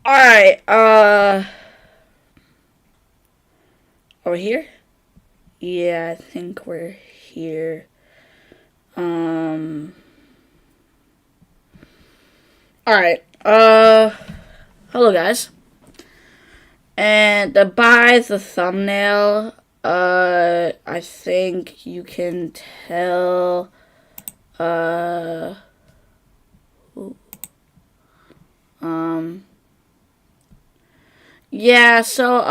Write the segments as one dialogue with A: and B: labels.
A: Alright, are we here? Yeah, I think we're here. Alright, hello guys. And by the thumbnail, I think you can tell, ooh, yeah, so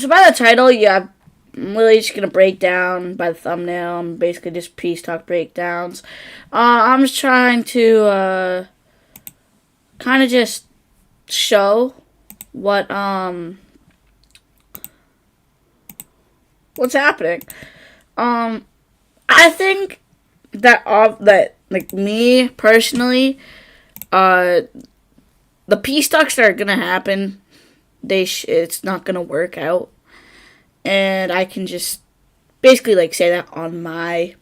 A: by the title, yeah, I'm really just gonna break down by the thumbnail. I'm basically just peace talk breakdowns. I'm just trying to kind of just show what what's happening. I think that like me personally, the peace talks that are gonna happen, it's not gonna work out, and I can just basically like say that on my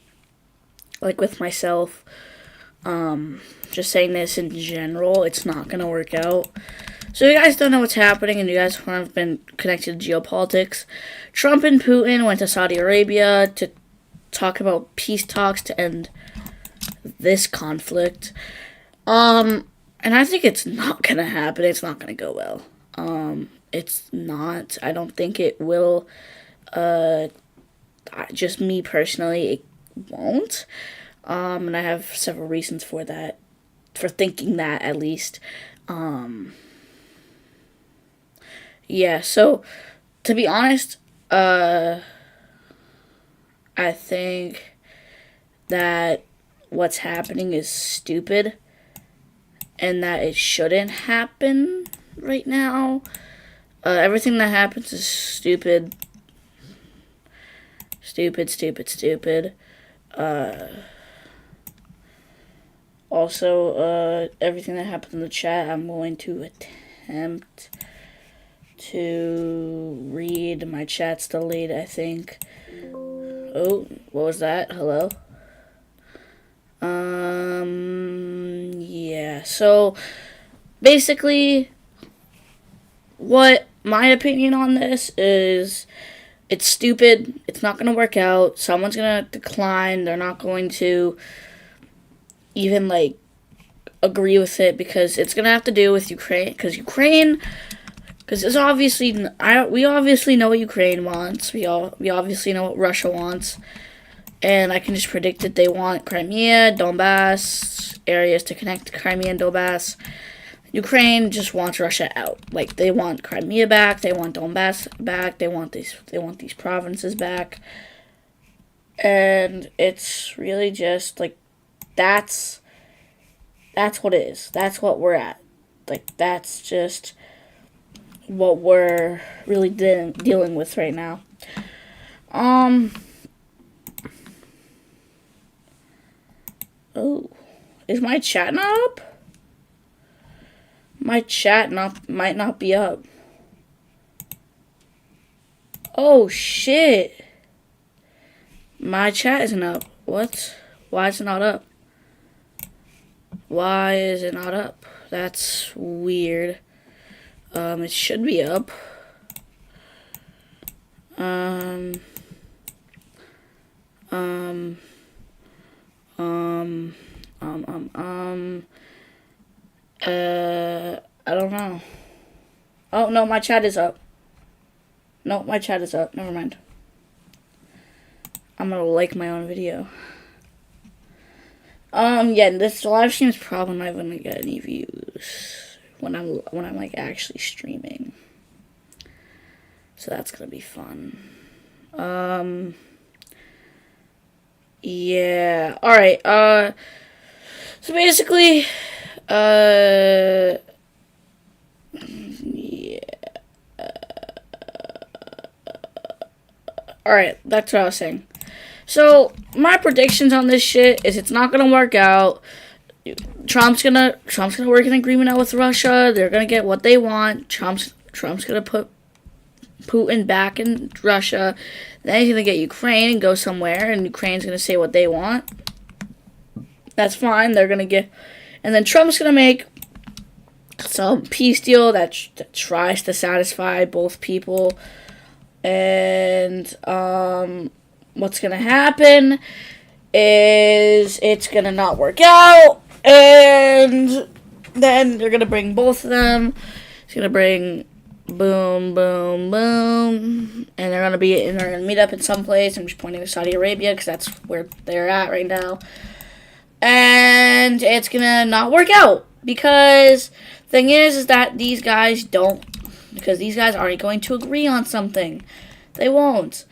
A: with myself. Just saying this in general, it's not gonna work out. So you guys don't know what's happening, and you guys have been connected to geopolitics. Trump and Putin went to Saudi Arabia to talk about peace talks to end this conflict. And I think it's not gonna happen. It's not gonna go well. It's not. I don't think it will. Just me personally, it won't. And I have several reasons for that, for thinking that at least. Yeah. So, to be honest, I think that what's happening is stupid, and that it shouldn't happen right now. Everything that happens is stupid. Stupid. Also, everything that happens in the chat, I'm going to attempt to read. My chat's delayed, I think. Oh, what was that? Hello? Yeah. So, basically, what my opinion on this is, it's stupid. It's not going to work out. Someone's going to decline. They're not going to even, agree with it, because it's going to have to do with Ukraine. Because it's obviously, we obviously know what Ukraine wants. We obviously know what Russia wants. And I can just predict that they want Crimea, Donbass, areas to connect to Crimea and Donbass. Ukraine just wants Russia out. Like, they want Crimea back, they want Donbass back, they want these provinces back. And it's really just that's what it is. That's what we're at. That's just what we're really dealing with right now. Oh, is my chat not up? My chat might not be up. Oh shit! My chat isn't up. What? Why is it not up? Why is it not up? That's weird. It should be up. I don't know. Oh, no, my chat is up. No, my chat is up. Never mind. I'm gonna like my own video. Yeah, this live stream is probably not gonna get any views when I'm actually streaming. So that's gonna be fun. Yeah. Alright, so basically, yeah. Alright, that's what I was saying. So, my predictions on this shit is it's not gonna work out. Trump's gonna work an agreement out with Russia. They're gonna get what they want. Trump's gonna put Putin back in Russia. Then he's gonna get Ukraine and go somewhere, and Ukraine's gonna say what they want. That's fine. They're gonna get And then Trump's going to make some peace deal that tries to satisfy both people. And what's going to happen is it's going to not work out. And then they're going to bring both of them. It's going to bring boom, boom, boom. And they're going to meet up in some place. I'm just pointing to Saudi Arabia because that's where they're at right now. And it's going to not work out. Because the thing is that these guys aren't going to agree on something. They won't.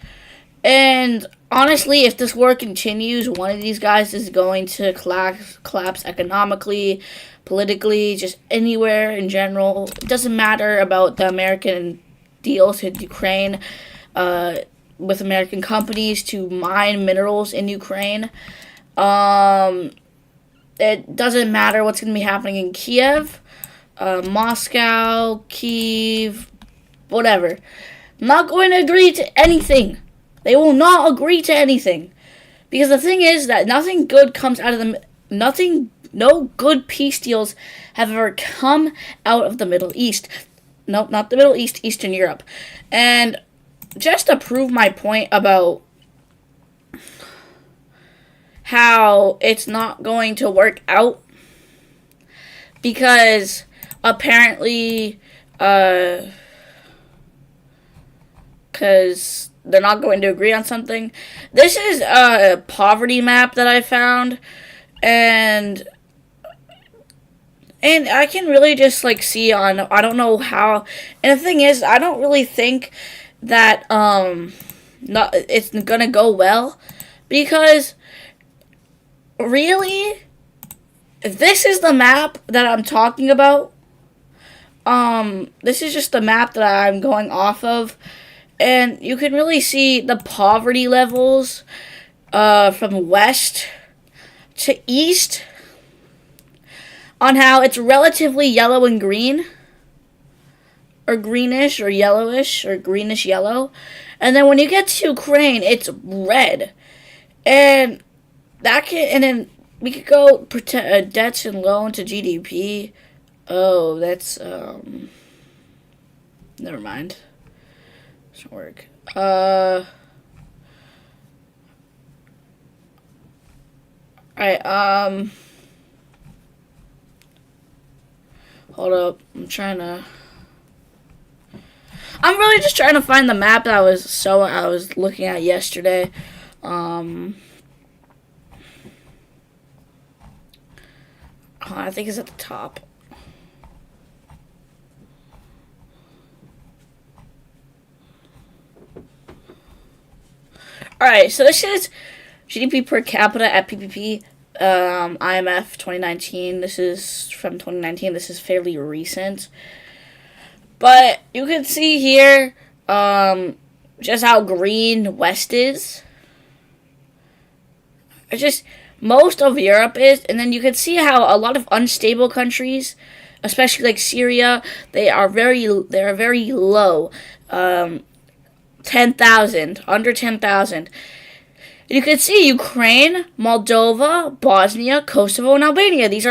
A: And honestly, if this war continues, one of these guys is going to collapse economically, politically, just anywhere in general. It doesn't matter about the American deals with Ukraine, with American companies to mine minerals in Ukraine. It doesn't matter what's going to be happening in Kiev, Moscow, Kyiv, whatever. I'm not going to agree to anything. They will not agree to anything. Because the thing is that nothing good comes out of them. No good peace deals have ever come out of the Middle East. Nope, not the Middle East, Eastern Europe. And just to prove my point about how it's not going to work out, because apparently, because they're not going to agree on something. This is a poverty map that I found, and I can really just see on, I don't know how, and the thing is, I don't really think that it's gonna go well, because really, if this is the map that I'm talking about, this is just the map that I'm going off of, and you can really see the poverty levels from west to east on how it's relatively yellow and green, or greenish or yellowish or greenish yellow, and then when you get to Ukraine, it's red, and then we could go debts and loan to GDP. Oh, that's never mind. Doesn't work. Alright, hold up. I'm really just trying to find the map that I was looking at yesterday. I think it's at the top. Alright, so this is GDP per capita at PPP, IMF 2019. This is from 2019. This is fairly recent. But you can see here just how green West is. It's just most of Europe is, and then you can see how a lot of unstable countries, especially like Syria, they are very low. 10,000, under 10,000. You can see Ukraine, Moldova, Bosnia, Kosovo, and Albania. These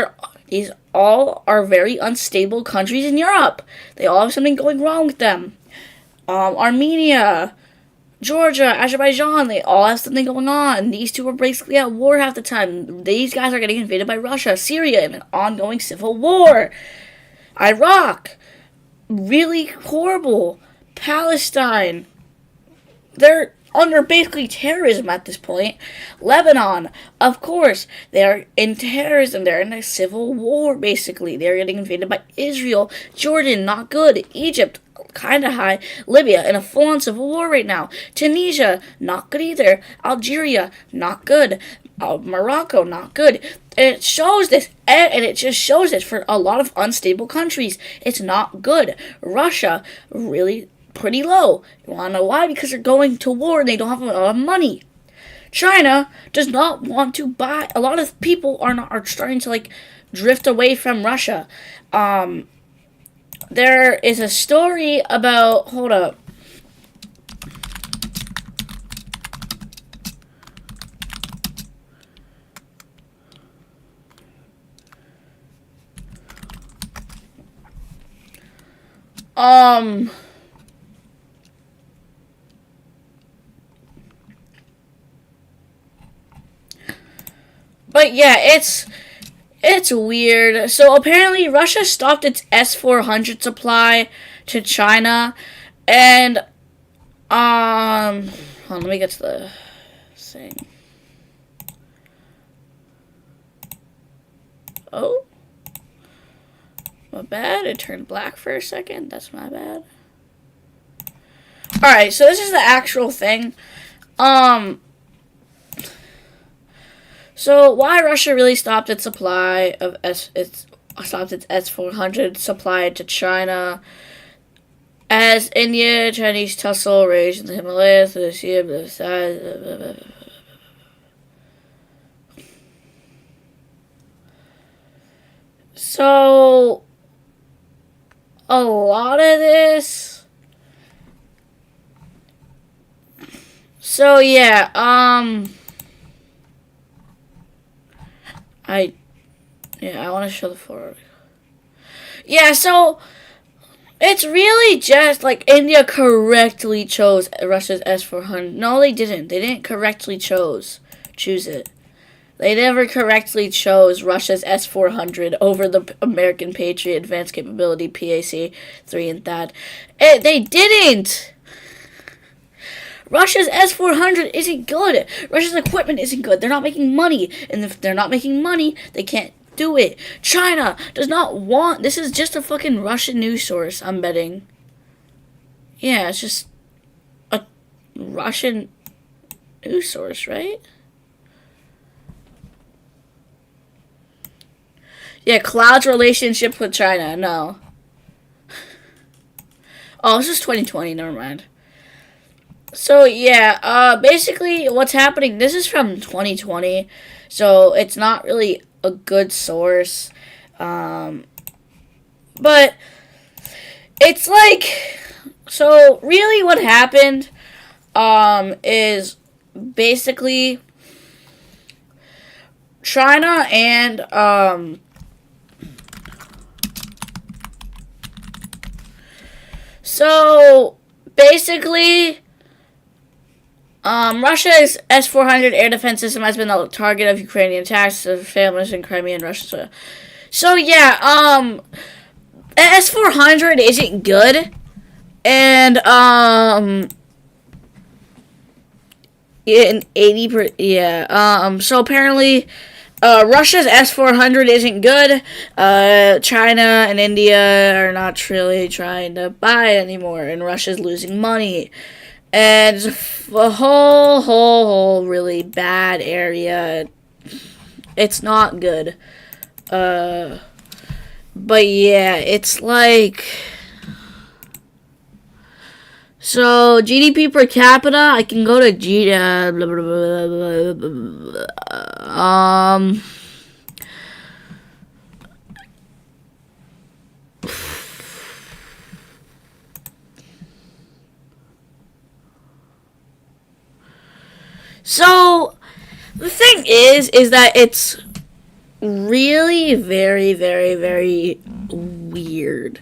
A: all are very unstable countries in Europe. They all have something going wrong with them. Armenia, Georgia, Azerbaijan, they all have something going on. These two are basically at war half the time. These guys are getting invaded by Russia. Syria, in an ongoing civil war. Iraq, really horrible. Palestine, they're under basically terrorism at this point. Lebanon, of course, they're in terrorism. They're in a civil war, basically. They're getting invaded by Israel. Jordan, not good. Egypt, kind of high. Libya, in a full-on civil war right now. Tunisia, not good either. Algeria, not good. Morocco, not good. And it shows this, and it just shows this for a lot of unstable countries. It's not good. Russia, really pretty low. You want to know why? Because they're going to war and they don't have a lot of money. China does not want to buy. A lot of people are starting to drift away from Russia. There is a story about. Hold up. Um. But yeah, it's weird. So apparently Russia stopped its S-400 supply to China, and hold on, let me get to the thing. Oh, my bad. It turned black for a second. That's my bad. All right, so this is the actual thing. So why Russia really stopped its supply of stopped its S-400 supply to China, as India, Chinese tussle raged in the Himalayas, the sea of the size. So a lot of this. So yeah, I want to show the forward. Yeah, so it's really just like India correctly chose Russia's S-400. No, they didn't. They didn't correctly choose it. They never correctly chose Russia's S-400 over the American Patriot Advanced Capability PAC-3 and THAAD. They didn't! Russia's S-400 isn't good. Russia's equipment isn't good. They're not making money. And if they're not making money, they can't do it. China does not want... This is just a fucking Russian news source, I'm betting. Yeah, it's just a Russian news source, right? Yeah, Cloud's relationship with China. No. Oh, this is 2020. Never mind. So, yeah, basically what's happening, this is from 2020, so it's not really a good source, but it's like, so really what happened, is basically China and, so basically, Russia's S-400 air defense system has been the target of Ukrainian attacks of families in Crimea and Russia. So yeah, S-400 isn't good, and so apparently, Russia's S-400 isn't good. China and India are not really trying to buy it anymore, and Russia's losing money. And it's a whole really bad area. It's not good. But yeah, it's like... So, GDP per capita, I can go to So, the thing is that it's really very, very, very weird.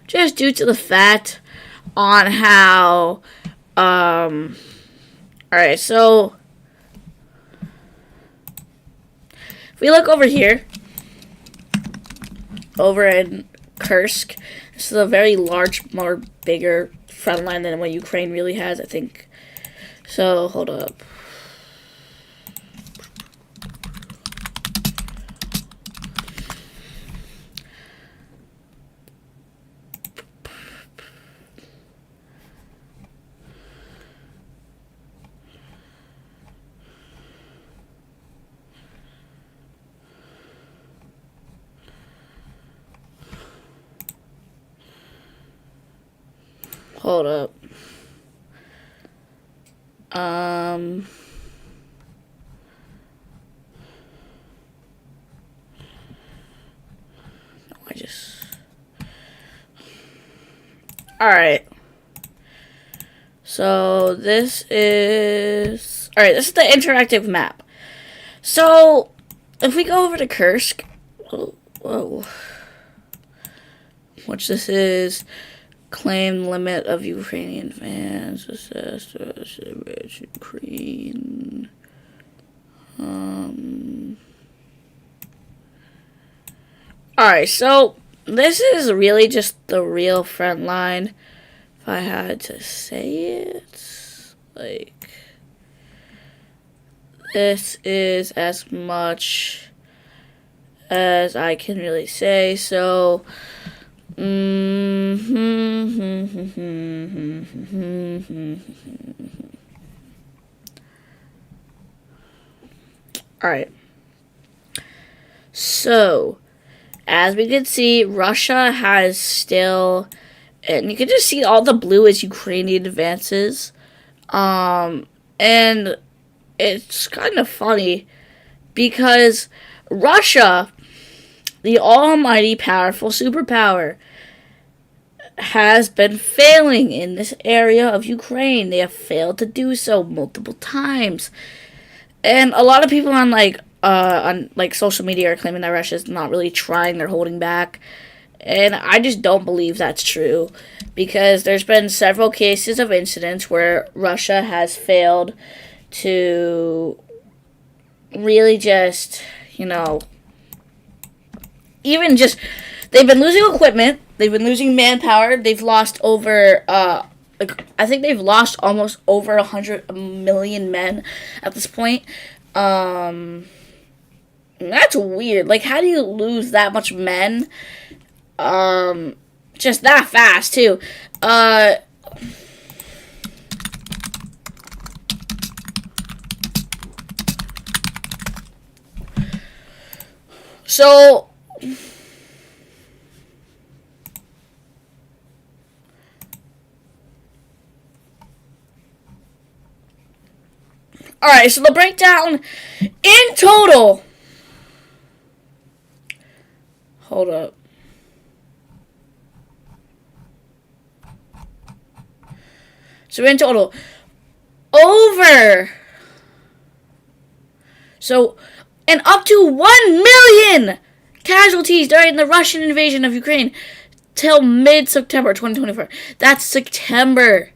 A: Just due to the fact on how, alright, so, if we look over here, over in Kursk, this is a very large, more bigger front line than what Ukraine really has, I think. So, hold up. Hold up. Alright. So, this is... Alright, this is the interactive map. So, if we go over to Kursk... whoa. Which this is. Claim limit of Ukrainian fans. Ukraine. Alright, so this is really just the real front line. If I had to say it, like, this is as much as I can really say. So, alright. So, as we can see, Russia has still, and you can just see all the blue is Ukrainian advances. And it's kind of funny because Russia, the almighty powerful superpower, has been failing in this area of Ukraine. They have failed to do so multiple times. And a lot of people on social media are claiming that Russia's not really trying, they're holding back. And I just don't believe that's true, because there's been several cases of incidents where Russia has failed to really just, even just, they've been losing equipment, they've been losing manpower, they've lost over, I think they've lost almost over 100 million men at this point. That's weird. Like, how do you lose that much men? Just that fast, too. So, alright, so the breakdown in total. Hold up. So in total, and up to 1 million casualties during the Russian invasion of Ukraine till mid-September 2024. That's September.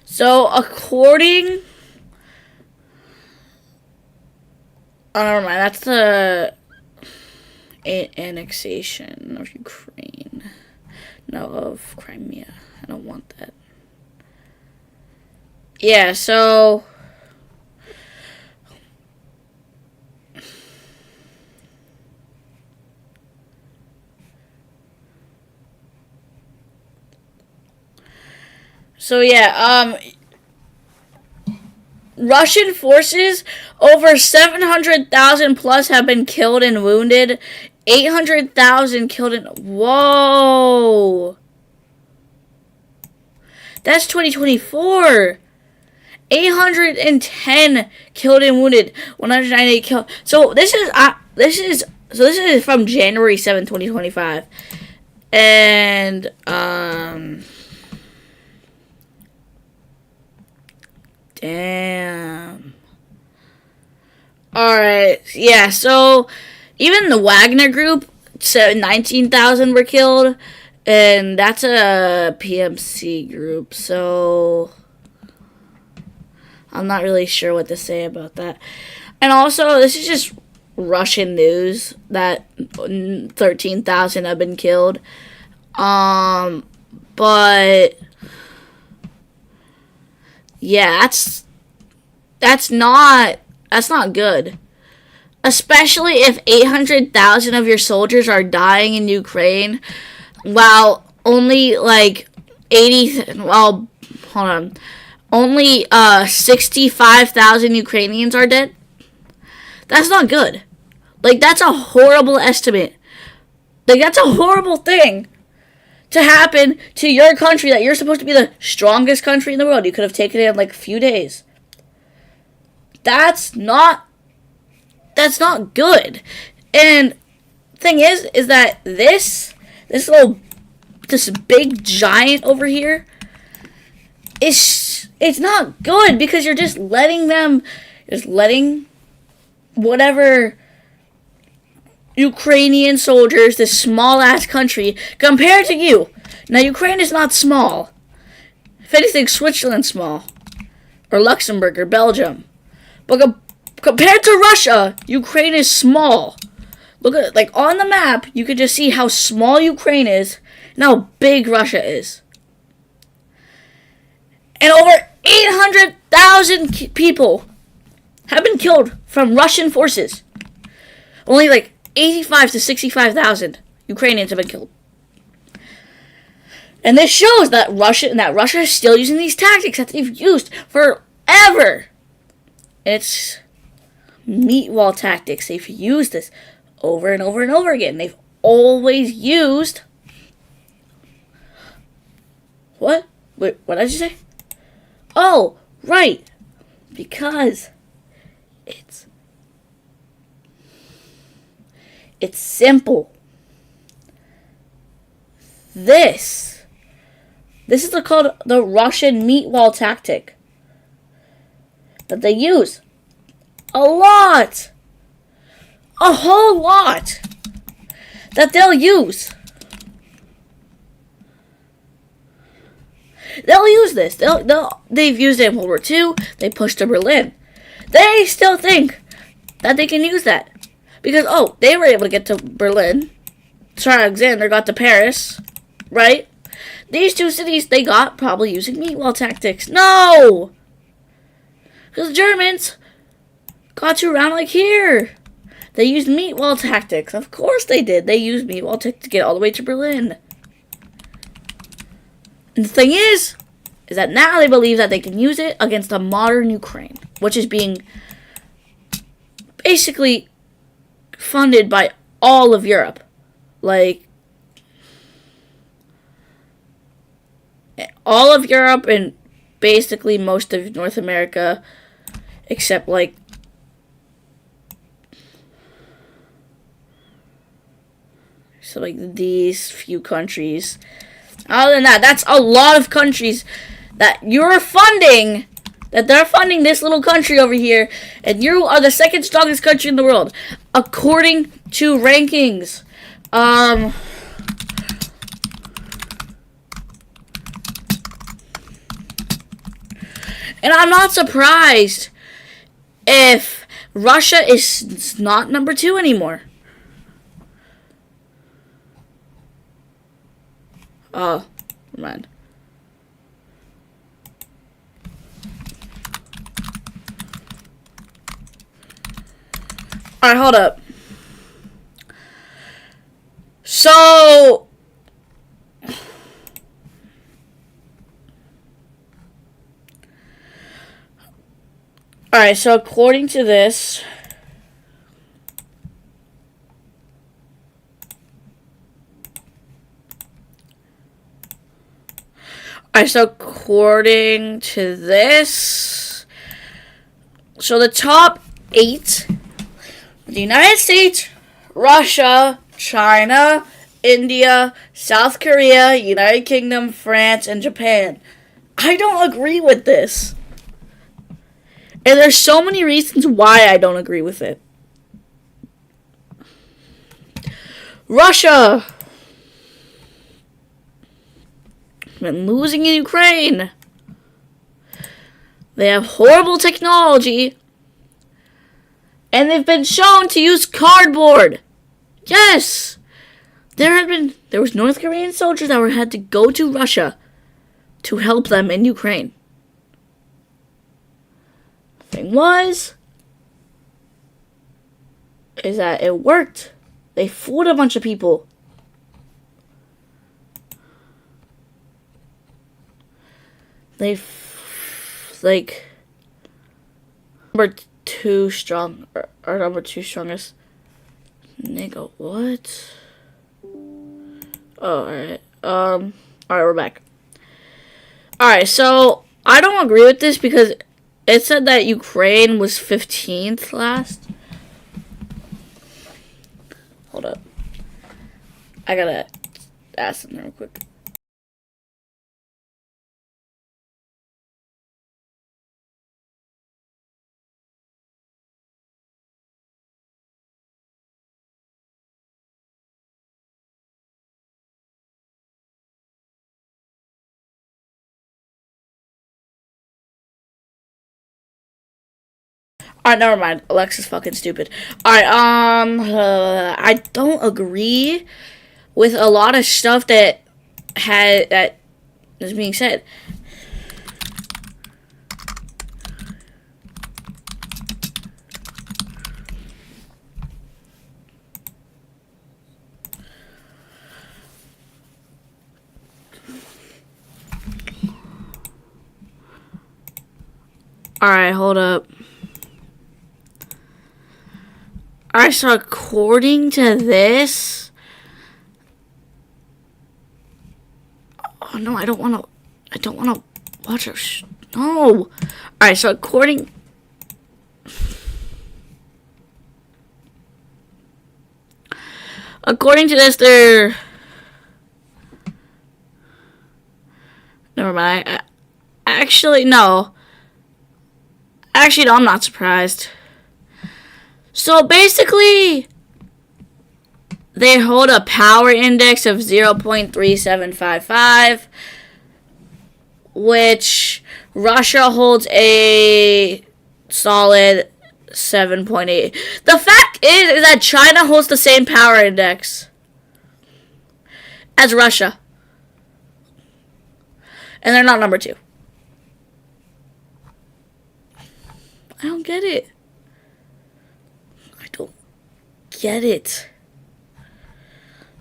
A: So, according... Oh, never mind. That's the annexation of Ukraine. No, of Crimea. I don't want that. Yeah, so... So, yeah, Russian forces, over 700,000 plus have been killed and wounded. 800,000 killed and... Whoa! That's 2024. 810 killed and wounded. 198 killed. So this is from January 7th, 2025. And damn. Alright, yeah, so even the Wagner group, 19,000 were killed, and that's a PMC group, so I'm not really sure what to say about that. And also, this is just Russian news that 13,000 have been killed. But yeah, that's not good. Especially if 800,000 of your soldiers are dying in Ukraine, while only only 65,000 Ukrainians are dead. That's not good. That's a horrible estimate. That's a horrible thing to happen to your country that you're supposed to be the strongest country in the world. You could have taken it in a few days. That's not that's not good. And thing is that this big giant over here it's not good because you're just letting whatever Ukrainian soldiers, this small ass country, compared to you. Now Ukraine is not small. If anything, Switzerland's small, or Luxembourg, or Belgium. But compared to Russia, Ukraine is small. Look at like on the map, you can just see how small Ukraine is and how big Russia is. And over 800,000 people have been killed from Russian forces. Only like 85 to 65,000 Ukrainians have been killed. And this shows that Russia is still using these tactics that they've used forever. It's meat wall tactics. They've used this over and over and over again. They've always used... What? Wait, what did you say? Oh, right. Because it's simple. This is called the Russian meat wall tactic that they use a lot, a whole lot that they'll use. They'll use this. They've used it in World War II. They pushed to Berlin. They still think that they can use that because they were able to get to Berlin. Tsar Alexander got to Paris, right? These two cities they got probably using meat wall tactics. No! Because the Germans got to around like here. They used meat wall tactics. Of course they did. They used meat wall tactics to get all the way to Berlin. And the thing is that now they believe that they can use it against a modern Ukraine, which is being basically funded by all of Europe. Like, all of Europe and basically most of North America, except like these few countries. Other than that, that's a lot of countries that you're funding, that they're funding this little country over here, and you are the second strongest country in the world, according to rankings. And I'm not surprised if Russia is not number 2 anymore. Oh, never mind. Alright, hold up. So... Alright, so according to this... Alright, so according to this... So the top 8... The United States, Russia, China, India, South Korea, United Kingdom, France, and Japan. I don't agree with this. And there's so many reasons why I don't agree with it. Russia been losing in Ukraine. They have horrible technology. And they've been shown to use cardboard. Yes. There was North Korean soldiers that had to go to Russia to help them in Ukraine. Thing is that it worked. They fooled a bunch of people. Number 2 strong, or number 2 strongest. Nigga, what? Oh, alright. Alright, we're back. Alright, so I don't agree with this because it said that Ukraine was 15th last. Hold up. I gotta ask them real quick. Alright, never mind. Alexa's fucking stupid. Alright, I don't agree with a lot of stuff that is being said. Alright, hold up. Alright, so according to this... Oh, no, I don't want to watch our... No! Alright, so according... According to this, they're... Never mind. Actually, no. Actually, no, I'm not surprised. So basically, they hold a power index of 0.3755, which Russia holds a solid 7.8. The fact is that China holds the same power index as Russia. And they're not number 2. I don't get it. Get it.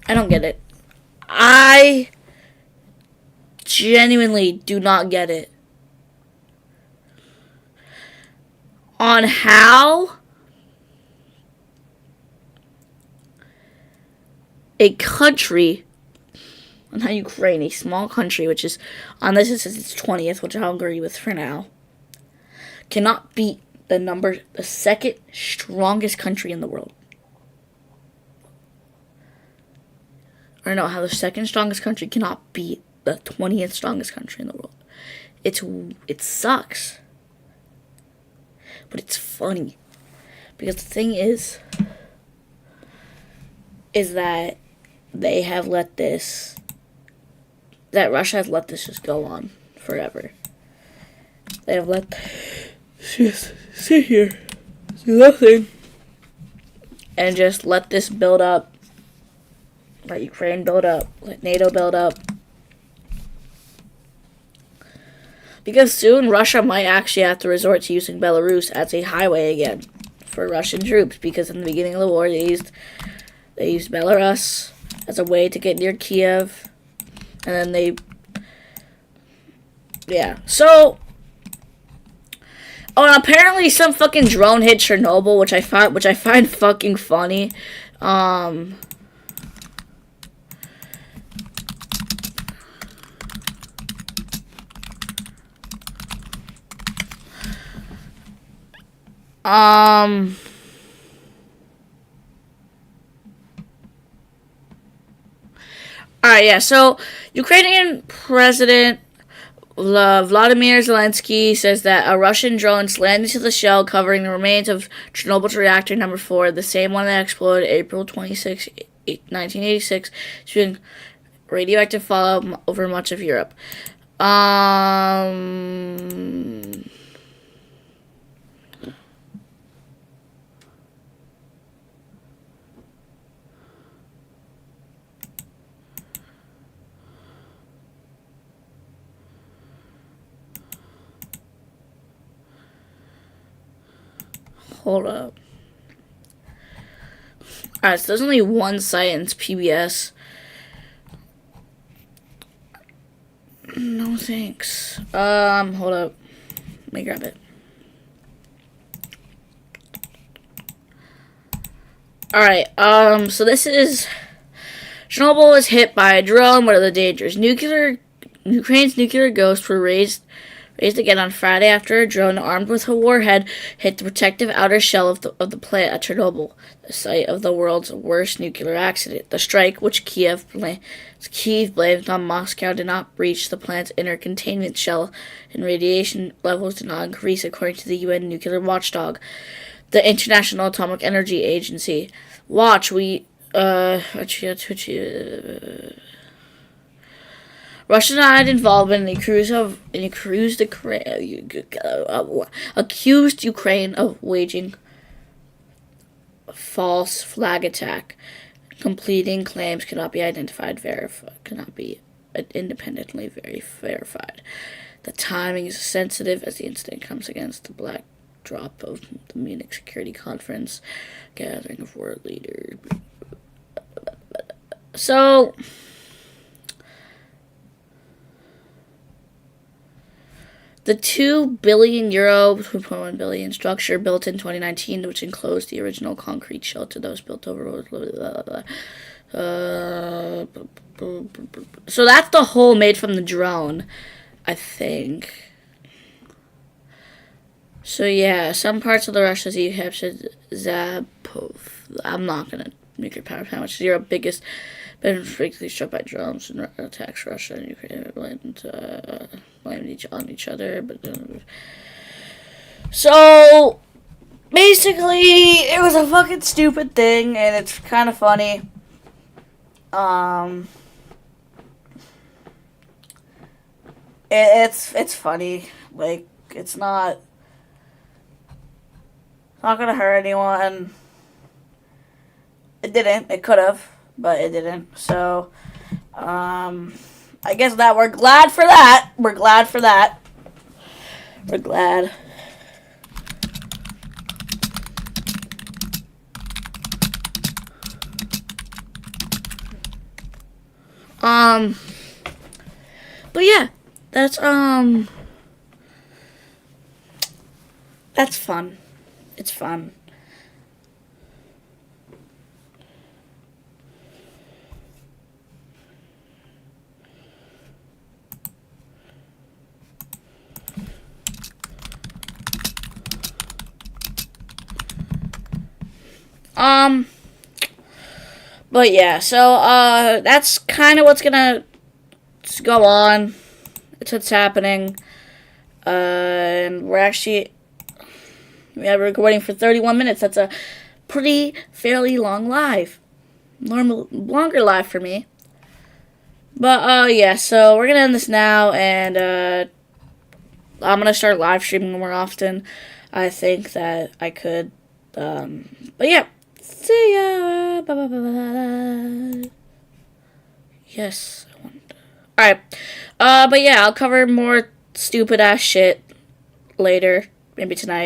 A: I don't get it. I genuinely do not get it. On how a country, on how Ukraine, a small country, which is, on this it says it's 20th, which I'll agree with for now, cannot beat the second strongest country in the world. Or no, how the second strongest country cannot beat the 20th strongest country in the world. It sucks. But it's funny. Because the thing is that they have let this, that Russia has let this just go on forever. They have let just sit here, do nothing, and just let this build up. Let Ukraine build up. Let NATO build up. Because soon Russia might actually have to resort to using Belarus as a highway again for Russian troops. Because in the beginning of the war, they used Belarus as a way to get near Kiev, and then So, and apparently some fucking drone hit Chernobyl, which I find fucking funny. Alright, yeah, so Ukrainian President Vladimir Zelensky says that a Russian drone slammed into the shell covering the remains of Chernobyl's reactor number 4, the same one that exploded April 26, 1986, spewing radioactive fallout over much of Europe. Hold up. Alright, so there's only one site and it's PBS. No thanks. Hold up. Let me grab it. Alright, so this is... Chernobyl is hit by a drone. What are the dangers? Ukraine's nuclear ghosts were raised raised again on Friday after a drone armed with a warhead hit the protective outer shell of the plant at Chernobyl, the site of the world's worst nuclear accident. The strike, which Kiev blamed on Moscow, did not breach the plant's inner containment shell, and radiation levels did not increase, according to the UN nuclear watchdog, the International Atomic Energy Agency. Russia denied involvement accused Ukraine of waging a false flag attack. Completing claims cannot be independently verified. The timing is sensitive as the incident comes against the backdrop of the Munich Security Conference gathering of world leaders. So, the €2 billion, €2.1 billion structure built in 2019, which enclosed the original concrete shelter that was built over. So that's the hole made from the drone, I think. So yeah, some parts of the Russia's EU said Zapov. I'm not gonna nuclear power plant, which is Europe's biggest, been frequently struck by drones and attacks. Russia and Ukraine blamed on each other, but so basically, it was a fucking stupid thing, and it's kind of funny. It's funny. Like, it's not gonna hurt anyone. It didn't. It could have, but it didn't. So, I guess that we're glad for that. We're glad. But yeah, that's fun. It's fun. But yeah, so, that's kind of what's gonna go on. It's what's happening. And we're recording for 31 minutes. That's a fairly long live. Longer live for me. But, yeah, so we're gonna end this now, and, I'm gonna start live streaming more often. I think that I could, but yeah. See ya. Bye bye bye bye. Yes. Alright. But yeah, I'll cover more stupid ass shit later. Maybe tonight.